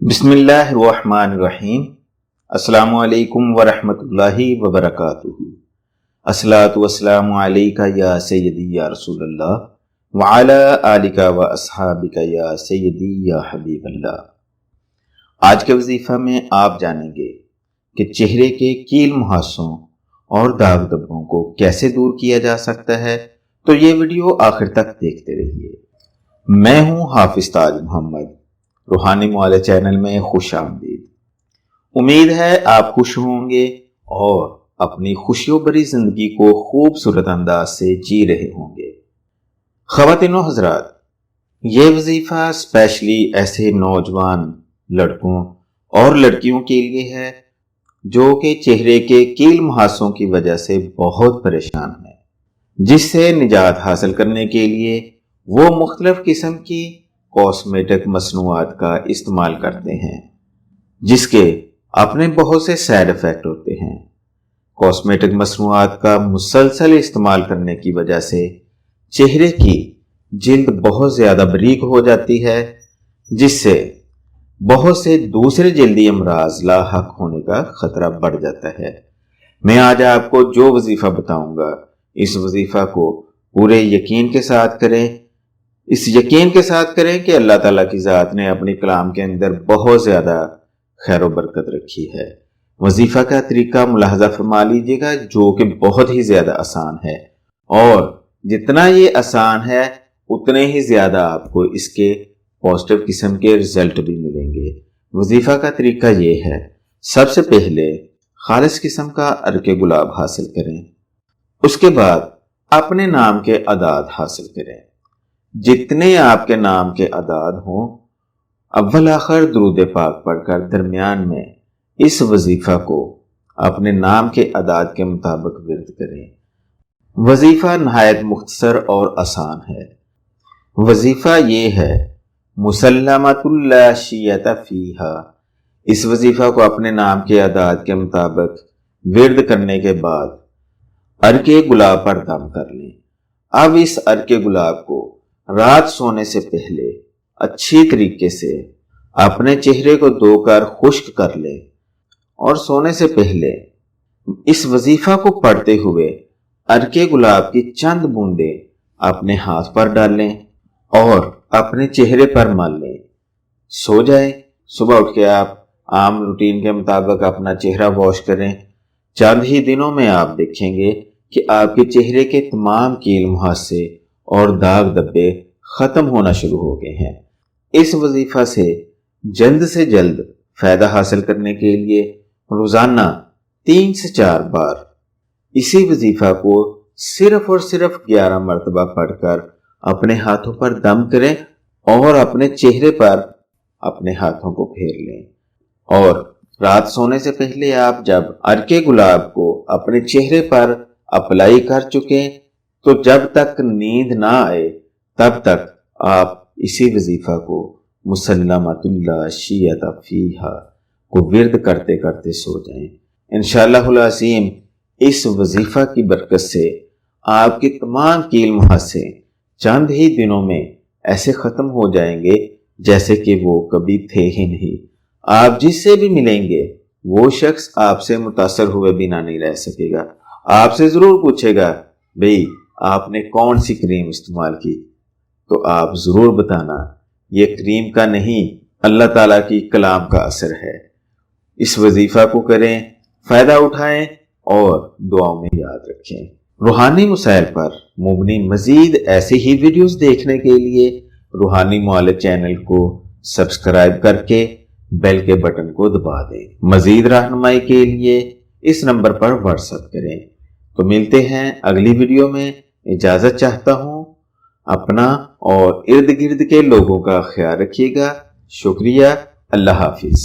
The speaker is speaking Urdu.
بسم اللہ الرحمن الرحیم۔ السلام علیکم ورحمۃ اللہ وبرکاتہ۔ الصلاۃ والسلام علیک یا سیدی یا رسول اللہ وعلی آلک و اصحابک یا سیدی یا حبیب اللہ۔ آج کے وظیفہ میں آپ جانیں گے کہ چہرے کے کیل محاسوں اور داغ دھبوں کو کیسے دور کیا جا سکتا ہے، تو یہ ویڈیو آخر تک دیکھتے رہیے۔ میں ہوں حافظ تاج محمد، روحانی معالج چینل میں خوش آمدید۔ امید ہے آپ خوش ہوں گے اور اپنی خوشیوں بھری زندگی کو خوبصورت انداز سے جی رہے ہوں گے۔ خواتین و حضرات، یہ وظیفہ اسپیشلی ایسے نوجوان لڑکوں اور لڑکیوں کے لیے ہے جو کہ چہرے کے کیل محاسوں کی وجہ سے بہت پریشان ہیں، جس سے نجات حاصل کرنے کے لیے وہ مختلف قسم کی کاسمیٹک مصنوعات کا استعمال کرتے ہیں، جس کے اپنے بہت سے سائیڈ ایفیکٹ ہوتے ہیں۔ کاسمیٹک مصنوعات کا مسلسل استعمال کرنے کی وجہ سے چہرے کی جلد بہت زیادہ باریک ہو جاتی ہے، جس سے بہت سے دوسرے جلدی امراض لاحق ہونے کا خطرہ بڑھ جاتا ہے۔ میں آج آپ کو جو وظیفہ بتاؤں گا، اس وظیفہ کو پورے یقین کے ساتھ کریں، اس یقین کے ساتھ کریں کہ اللہ تعالیٰ کی ذات نے اپنی کلام کے اندر بہت زیادہ خیر و برکت رکھی ہے۔ وظیفہ کا طریقہ ملاحظہ فرما لیجیے گا، جو کہ بہت ہی زیادہ آسان ہے، اور جتنا یہ آسان ہے اتنے ہی زیادہ آپ کو اس کے پازیٹیو قسم کے رزلٹ بھی ملیں گے۔ وظیفہ کا طریقہ یہ ہے، سب سے پہلے خالص قسم کا عرق گلاب حاصل کریں، اس کے بعد اپنے نام کے اعداد حاصل کریں، جتنے آپ کے نام کے اعداد ہوں، اول آخر درود پاک پڑھ کر درمیان میں اس وظیفہ کو اپنے نام کے اعداد کے مطابق ورد کریں۔ وظیفہ نہایت مختصر اور آسان ہے۔ وظیفہ یہ ہے، مسلمۃ لا شیۃ فیہا۔ اس وظیفہ کو اپنے نام کے اعداد کے مطابق ورد کرنے کے بعد عرق گلاب پر دم کر لیں۔ اب اس عرق گلاب کو رات سونے سے پہلے اچھی طریقے سے اپنے چہرے کو دھو کر خشک کر لیں، اور سونے سے پہلے اس وظیفہ کو پڑھتے ہوئے عرق گلاب کی چند بوندیں اپنے ہاتھ پر ڈالیں اور اپنے چہرے پر مل لیں۔ سو جائیں، صبح اٹھ کے آپ عام روٹین کے مطابق اپنا چہرہ واش کریں۔ چند ہی دنوں میں آپ دیکھیں گے کہ آپ کے چہرے کے تمام کیل محاسے اور داغ دھبے ختم ہونا شروع ہو گئے ہیں۔ اس وظیفہ سے جلد فائدہ حاصل کرنے کے لیے روزانہ 3 سے 4 بار اسی وظیفہ کو صرف اور صرف 11 مرتبہ پڑھ کر اپنے ہاتھوں پر دم کریں اور اپنے چہرے پر اپنے ہاتھوں کو پھیر لیں، اور رات سونے سے پہلے آپ جب عرق گلاب کو اپنے چہرے پر اپلائی کر چکیں تو جب تک نیند نہ آئے تب تک آپ اسی وظیفہ کو مسلمۃ لا شیۃ فیہا کو ورد کرتے کرتے سو جائیں۔ انشاءاللہ العظیم اس وظیفہ کی برکت سے آپ کے تمام کیل محاسے چند ہی دنوں میں ایسے ختم ہو جائیں گے جیسے کہ وہ کبھی تھے ہی نہیں۔ آپ جس سے بھی ملیں گے وہ شخص آپ سے متاثر ہوئے بنا نہیں رہ سکے گا۔ آپ سے ضرور پوچھے گا، بھئی آپ نے کون سی کریم استعمال کی؟ تو آپ ضرور بتانا، یہ کریم کا نہیں، اللہ تعالیٰ کی کلام کا اثر ہے۔ اس وظیفہ کو کریں، فائدہ اٹھائیں اور دعاؤں میں یاد رکھیں۔ روحانی مسائل پر مبنی مزید ایسی ہی ویڈیوز دیکھنے کے لیے روحانی معالج چینل کو سبسکرائب کر کے بیل کے بٹن کو دبا دیں۔ مزید رہنمائی کے لیے اس نمبر پر واٹس ایپ کریں۔ تو ملتے ہیں اگلی ویڈیو میں۔ اجازت چاہتا ہوں، اپنا اور ارد گرد کے لوگوں کا خیال رکھیے گا۔ شکریہ، اللہ حافظ۔